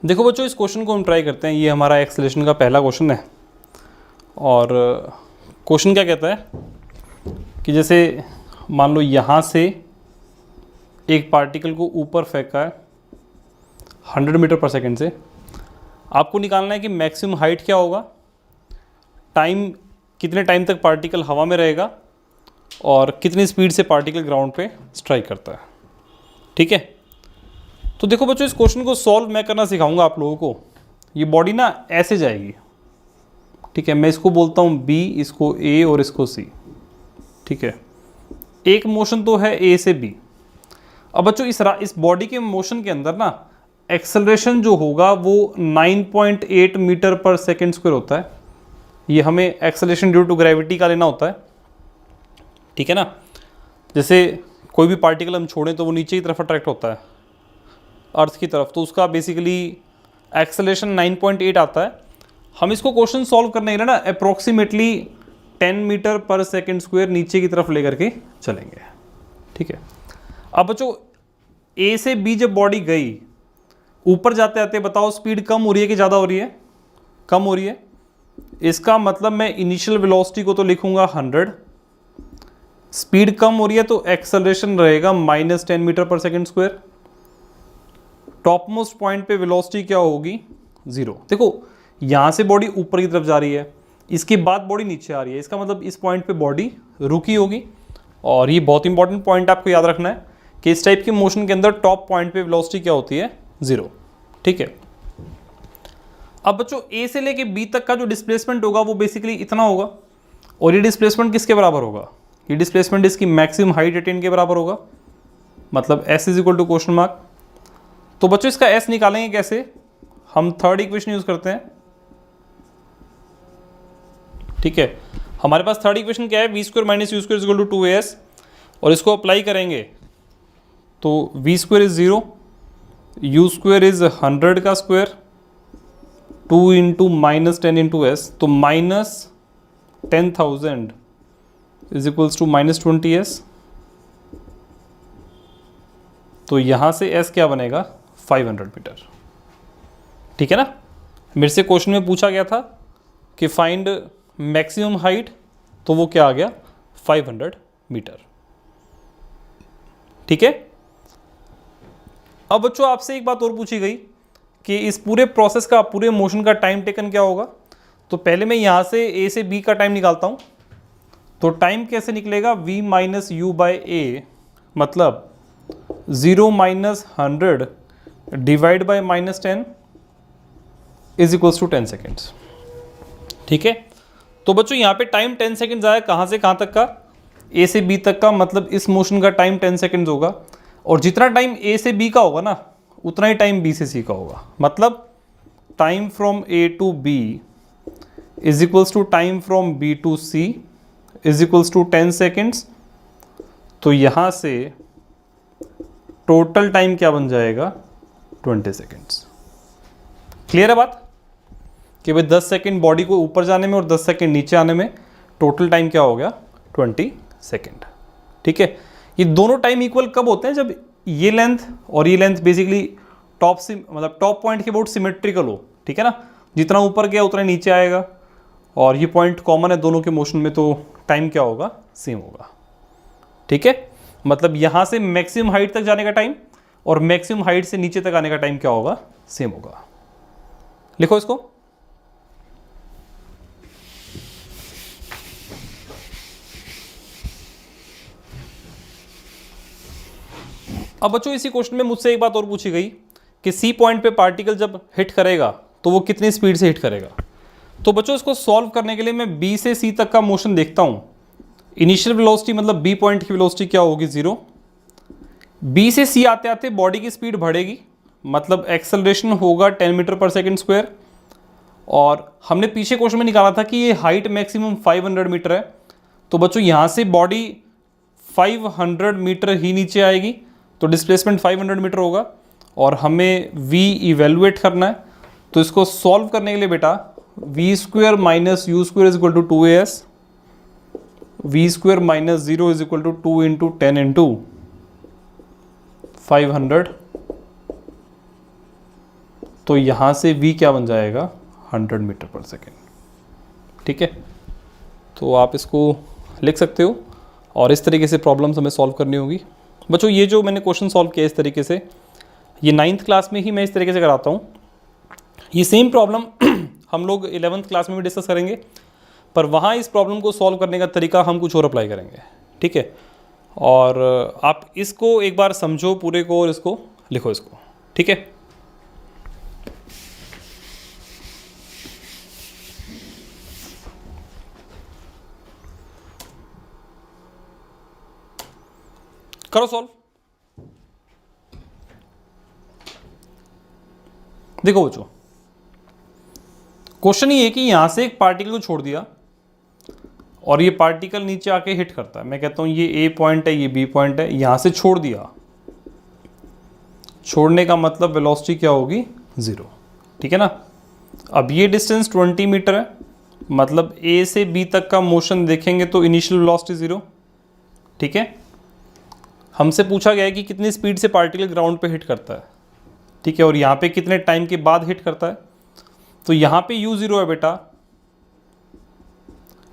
देखो बच्चों, इस क्वेश्चन को हम ट्राई करते हैं। ये हमारा एक्सेलरेशन का पहला क्वेश्चन है और क्वेश्चन क्या कहता है कि जैसे मान लो यहाँ से एक पार्टिकल को ऊपर फेंका है 100 मीटर पर सेकेंड से। आपको निकालना है कि मैक्सिमम हाइट क्या होगा, टाइम कितने टाइम तक पार्टिकल हवा में रहेगा और कितनी स्पीड से पार्टिकल ग्राउंड पे स्ट्राइक करता है। ठीक है, तो देखो बच्चों, इस क्वेश्चन को सॉल्व मैं करना सिखाऊंगा आप लोगों को। ये बॉडी ना ऐसे जाएगी, ठीक है। मैं इसको बोलता हूँ बी, इसको ए और इसको सी, ठीक है। एक मोशन तो है ए से बी। अब बच्चों इस बॉडी के मोशन के अंदर ना एक्सेलरेशन जो होगा वो 9.8 मीटर पर सेकेंड स्क्वायर होता है। ये हमें एक्सेलरेशन ड्यू टू ग्रेविटी का लेना होता है, ठीक है ना। जैसे कोई भी पार्टिकल हम छोड़ें तो वो नीचे की तरफ अट्रैक्ट होता है अर्थ की तरफ, तो उसका बेसिकली एक्सेलरेशन 9.8 आता है। हम इसको क्वेश्चन सॉल्व करने के लिए ना अप्रोक्सीमेटली 10 मीटर पर सेकेंड स्क्वायर नीचे की तरफ लेकर के चलेंगे, ठीक है। अब बच्चों ए से बी जब बॉडी गई, ऊपर जाते जाते बताओ स्पीड कम हो रही है कि ज़्यादा हो रही है? कम हो रही है। इसका मतलब मैं इनिशियल वेलोसिटी को तो लिखूंगा 100, स्पीड कम हो रही है तो एक्सेलरेशन रहेगा -10 मीटर पर second square. Top most point पे वेलोसिटी क्या होगी? 0। देखो यहाँ से बॉडी ऊपर की तरफ जा रही है, इसके बाद बॉडी नीचे आ रही है, इसका मतलब इस पॉइंट पे बॉडी रुकी होगी। और ये बहुत इंपॉर्टेंट पॉइंट आपको याद रखना है कि इस टाइप के मोशन के अंदर टॉप पॉइंट पे वेलोसिटी क्या होती है? 0, ठीक है। अब बच्चों ए से लेके बी तक का जो डिस्प्लेसमेंट होगा वो बेसिकली इतना होगा, और ये डिस्प्लेसमेंट किसके बराबर होगा? ये डिस्प्लेसमेंट इसकी मैक्सिमम हाइट अटेन के बराबर होगा, मतलब s is equal to question mark. तो बच्चों इसका s निकालेंगे कैसे? हम थर्ड इक्वेशन यूज करते हैं, ठीक है। हमारे पास थर्ड इक्वेशन क्या है? V square minus U square is equal to 2as, और इसको अप्लाई करेंगे तो V square is 0, U square is 100 का स्क्वायर, 2 इंटू -10 इंटू एस, तो -10,000 इज इक्वल्स टू -20s। तो यहां से s क्या बनेगा? 500 मीटर, ठीक है ना। मेरे से क्वेश्चन में पूछा गया था कि फाइंड मैक्सिमम हाइट, तो वो क्या आ गया? 500 मीटर, ठीक है। अब बच्चों आपसे एक बात और पूछी गई कि इस पूरे प्रोसेस का, पूरे मोशन का टाइम टेकन क्या होगा। तो पहले मैं यहाँ से ए से बी का टाइम निकालता हूँ। तो टाइम कैसे निकलेगा? v minus U by A, मतलब 0 minus 100 divide by -10 is equals to 10 seconds, ठीक है। तो बच्चों यहाँ पे टाइम 10 सेकेंड्स आया, कहाँ से कहाँ तक का? ए से बी तक का, मतलब इस मोशन का टाइम 10 सेकेंड्स होगा। और जितना टाइम ए से बी का होगा ना, उतना ही टाइम बी से सी का होगा, मतलब time from A to B is equals to time from B to C is equals to 10 seconds. तो यहाँ से टोटल टाइम क्या बन जाएगा? 20 सेकेंड्स। क्लियर है बात कि भाई 10 सेकेंड बॉडी को ऊपर जाने में और 10 सेकेंड नीचे आने में, टोटल टाइम क्या हो गया? 20 सेकेंड, ठीक है। ये दोनों टाइम इक्वल कब होते हैं? जब ये लेंथ और ये लेंथ बेसिकली टॉप से, मतलब टॉप पॉइंट के अबाउट सिमेट्रिकल हो, ठीक है ना। जितना ऊपर गया उतना नीचे आएगा, और ये पॉइंट कॉमन है दोनों के मोशन में, तो टाइम क्या होगा? सेम होगा, ठीक है। मतलब यहाँ से मैक्सिमम हाइट तक जाने का टाइम और मैक्सिमम हाइट से नीचे तक आने का टाइम क्या होगा? सेम होगा। लिखो इसको। अब बच्चों इसी क्वेश्चन में मुझसे एक बात और पूछी गई कि सी पॉइंट पे पार्टिकल जब हिट करेगा तो वो कितनी स्पीड से हिट करेगा। तो बच्चों इसको सॉल्व करने के लिए मैं बी से सी तक का मोशन देखता हूँ। इनिशियल वेलोसिटी मतलब बी पॉइंट की वेलोसिटी क्या होगी? 0। बी से सी आते आते बॉडी की स्पीड बढ़ेगी, मतलब एक्सेलरेशन होगा 10 मीटर पर सेकेंड स्क्वायर। और हमने पीछे क्वेश्चन में निकाला था कि ये हाइट मैक्सिमम 500 मीटर है। तो बच्चों यहाँ से बॉडी 500 मीटर ही नीचे आएगी, तो डिस्प्लेसमेंट 500 मीटर होगा, और हमें v इवेलुएट करना है। तो इसको सॉल्व करने के लिए बेटा V square minus U square is equal to 2as, V square minus 0 is equal to 2 into 10 into 500 तो यहाँ से v क्या बन जाएगा 100 मीटर पर सेकेंड। ठीक है, तो आप इसको लिख सकते हो और इस तरीके से प्रॉब्लम्स हमें सॉल्व करनी होगी। बच्चों ये जो मैंने क्वेश्चन सॉल्व किया इस तरीके से, ये 9th क्लास में ही मैं इस तरीके से कराता हूँ। ये सेम प्रॉब्लम हम लोग 11th क्लास में भी डिस्कस करेंगे, पर वहाँ इस प्रॉब्लम को सॉल्व करने का तरीका हम कुछ और अप्लाई करेंगे। ठीक है, और आप इसको एक बार समझो पूरे को और इसको लिखो इसको। ठीक है, करो सॉल्व। देखो बच्चों, क्वेश्चन ये है कि यहां से एक पार्टिकल को छोड़ दिया और ये पार्टिकल नीचे आके हिट करता है। मैं कहता हूं ये ए पॉइंट है, ये बी पॉइंट है, यहां से छोड़ दिया। छोड़ने का मतलब वेलोसिटी क्या होगी 0। ठीक है ना। अब ये डिस्टेंस 20 मीटर है, मतलब ए से बी तक का मोशन देखेंगे तो इनिशियल वेलोसिटी 0। ठीक है, हमसे पूछा गया है कि कितनी स्पीड से पार्टिकल ग्राउंड पे हिट करता है। ठीक है, और यहाँ पे कितने टाइम के बाद हिट करता है। तो यहाँ पे u0 है बेटा।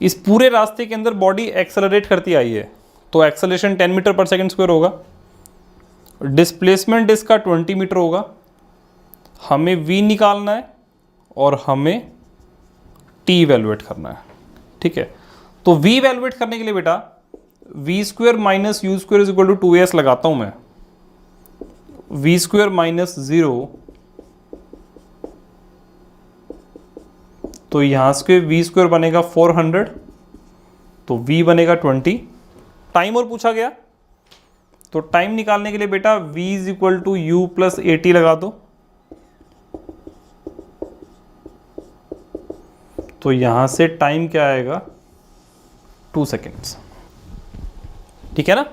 इस पूरे रास्ते के अंदर बॉडी एक्सेलरेट करती आई है, तो एक्सेलरेशन 10 मीटर पर सेकेंड स्क्वायर होगा। डिस्प्लेसमेंट इसका 20 मीटर होगा। हमें v निकालना है और हमें t इवेलुएट करना है। ठीक है, तो v इवेलुएट करने के लिए बेटा v square minus U square is equal to 2s लगाता हूं मैं। v स्क्वायर माइनस 0, तो यहां से v स्क्वायर बनेगा 400, तो v बनेगा 20। टाइम और पूछा गया, तो टाइम निकालने के लिए बेटा v is equal to U plus 80 लगा दो। तो यहां से टाइम क्या आएगा 2 सेकेंड्स। ठीक है ना।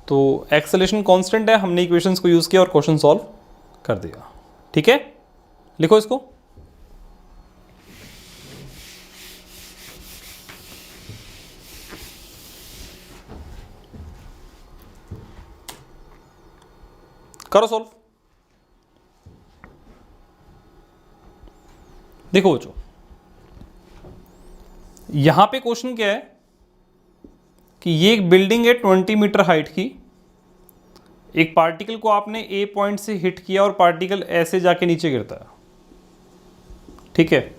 तो एक्सेलरेशन कांस्टेंट है, हमने इक्वेशंस को यूज किया और क्वेश्चन सॉल्व कर दिया। ठीक है, लिखो इसको। करो सॉल्व। देखो बच्चों, यहां पे क्वेश्चन क्या है कि ये एक बिल्डिंग है 20 मीटर हाइट की। एक पार्टिकल को आपने ए पॉइंट से हिट किया और पार्टिकल ऐसे जाके नीचे गिरता है। ठीक है,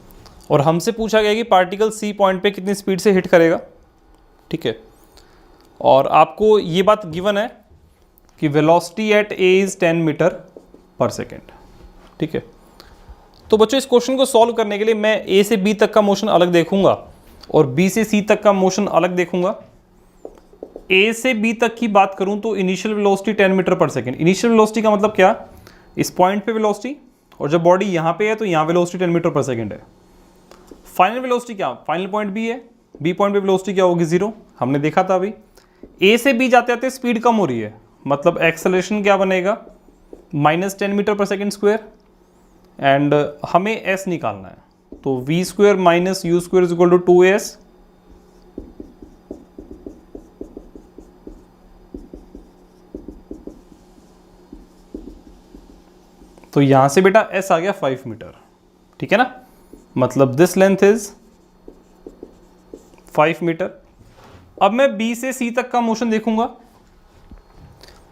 और हमसे पूछा गया कि पार्टिकल सी पॉइंट पे कितनी स्पीड से हिट करेगा। ठीक है, और आपको ये बात गिवन है कि velocity at A is 10 meter पर सेकेंड। ठीक है, तो बच्चों इस क्वेश्चन को सॉल्व करने के लिए मैं ए से बी तक का मोशन अलग देखूंगा और बी से सी तक का मोशन अलग देखूंगा। ए से बी तक की बात करूं तो इनिशियल वेलोसिटी 10 मीटर पर सेकेंड। इनिशियल वेलोसिटी का मतलब क्या, इस पॉइंट पे वेलोसिटी, और जब बॉडी यहां पे है तो यहां वेलोसिटी 10 मीटर पर सेकेंड है। फाइनल वेलोसिटी क्या, फाइनल पॉइंट बी है, बी पॉइंट पे वेलोसिटी क्या होगी 0। हमने देखा था अभी। ए से बी जाते जाते स्पीड कम हो रही है, मतलब एक्सेलरेशन क्या बनेगा -10 मीटर पर सेकेंड स्क्वायर, एंड हमें एस निकालना है। तो V square minus U square is equal to 2s। तो यहां से बेटा s आ गया 5 मीटर। ठीक है ना, मतलब दिस लेंथ इज 5 मीटर। अब मैं b से c तक का मोशन देखूंगा।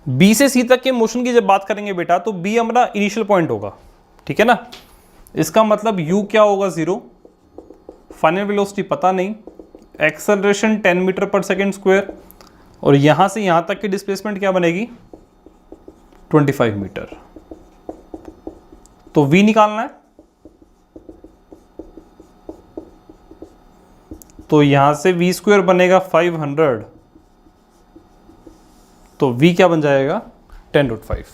b से c तक के मोशन की जब बात करेंगे बेटा तो b हमारा इनिशियल पॉइंट होगा। ठीक है ना, इसका मतलब u क्या होगा 0, फाइनल वेलोसिटी पता नहीं, एक्सेलरेशन 10 मीटर पर सेकेंड स्क्वायर, और यहां से यहां तक की डिस्प्लेसमेंट क्या बनेगी 25 मीटर। तो v निकालना है, तो यहां से v स्क्वायर बनेगा 500, तो v क्या बन जाएगा 10√5।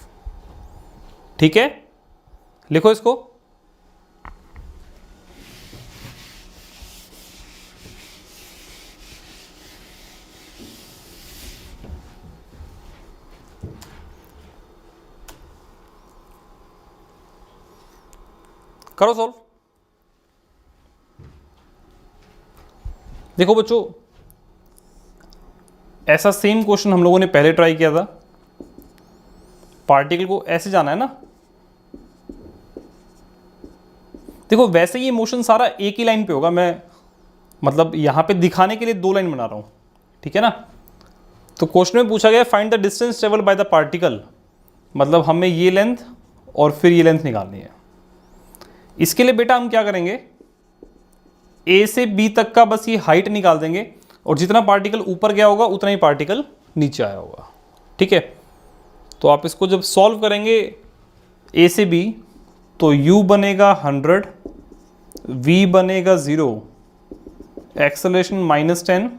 ठीक है, लिखो इसको। करो सॉल्व। देखो बच्चों, ऐसा सेम क्वेश्चन हम लोगों ने पहले ट्राई किया था। पार्टिकल को ऐसे जाना है ना, देखो वैसे ये मोशन सारा एक ही लाइन पे होगा, मैं मतलब यहाँ पे दिखाने के लिए 2 लाइन बना रहा हूँ, ठीक है ना। तो क्वेश्चन में पूछा गया find the distance travel by the particle, मतलब हमें ये लेंथ और फिर ये लेंथ निकालनी है। इसके लिए बेटा हम क्या करेंगे, ए से बी तक का बस ये हाइट निकाल देंगे और जितना पार्टिकल ऊपर गया होगा उतना ही पार्टिकल नीचे आया होगा, ठीक है। तो आप इसको जब सॉल्व करेंगे ए से बी, तो u बनेगा 100, v बनेगा 0, acceleration -10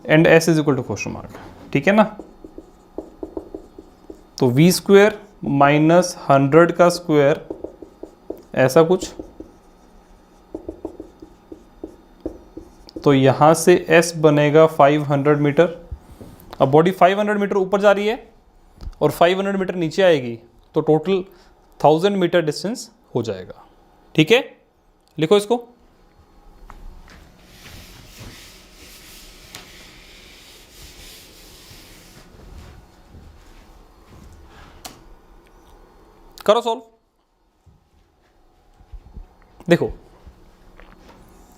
and s is equal to question mark, ठीक है ना। तो v स्क्वायर माइनस 100 का स्क्वायर, ऐसा कुछ। तो यहाँ से s बनेगा 500 मीटर। अब बॉडी 500 मीटर ऊपर जा रही है और 500 मीटर नीचे आएगी, तो टोटल 1000 मीटर डिस्टेंस हो जाएगा, ठीक है। लिखो इसको। करो सॉल्व। देखो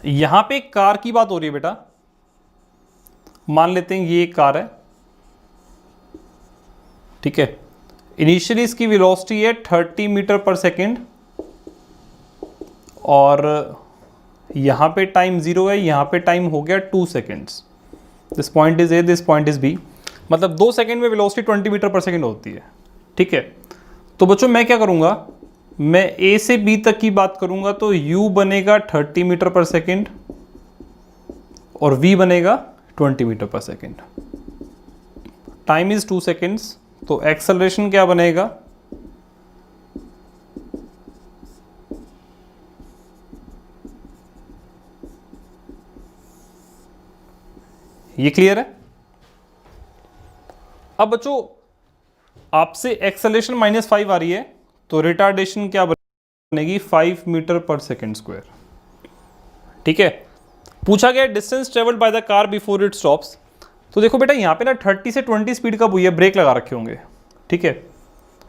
यहां पे कार की बात हो रही है बेटा, मान लेते हैं ये एक कार है, ठीक है। इनिशियली इसकी वेलोसिटी है 30 मीटर पर सेकेंड और यहाँ पे टाइम 0 है, यहाँ पे टाइम हो गया 2 seconds. This point is A, this point is B, मतलब 2 सेकेंड में वेलोसिटी 20 मीटर पर सेकेंड होती है, ठीक है। तो बच्चों मैं क्या करूँगा, मैं ए से बी तक की बात करूँगा, तो u बनेगा 30 मीटर पर सेकेंड और v बनेगा 20 मीटर पर सेकेंड। टाइम इज 2 सेकेंड्स, तो एक्सेलरेशन क्या बनेगा, ये क्लियर है। अब बच्चों आपसे एक्सेलरेशन -5 आ रही है, तो रिटार्डेशन क्या बनेगी, 5 मीटर पर सेकेंड स्क्वायर, ठीक है। पूछा गया distance travelled by the car before it stops. तो देखो बेटा यहाँ पे ना 30 से 20 स्पीड का हुई है, ब्रेक लगा रखे होंगे, ठीक है।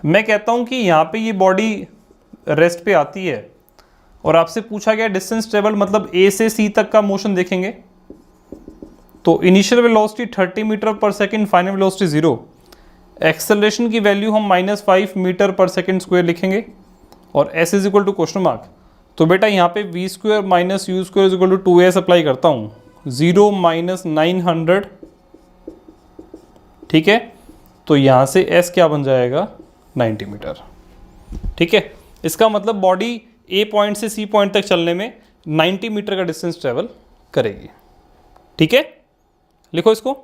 मैं कहता हूँ कि यहाँ पे ये बॉडी रेस्ट पे आती है और आपसे पूछा गया डिस्टेंस ट्रेवल, मतलब ए से सी तक का मोशन देखेंगे। तो इनिशियल वेलोसिटी 30 मीटर पर सेकेंड, फाइनल वेलोसिटी 0, एक्सेलरेशन की वैल्यू हम -5 मीटर पर सेकेंड स्क्वायर लिखेंगे और s is equal to question mark. तो बेटा यहाँ पे v square minus U square is equal to 2s apply करता हूँ, 0 - 900, ठीक है। तो यहाँ से s क्या बन जाएगा, 90 मीटर, ठीक है। इसका मतलब बॉडी a पॉइंट से c पॉइंट तक चलने में 90 मीटर का डिस्टेंस ट्रेवल करेगी, ठीक है। लिखो इसको।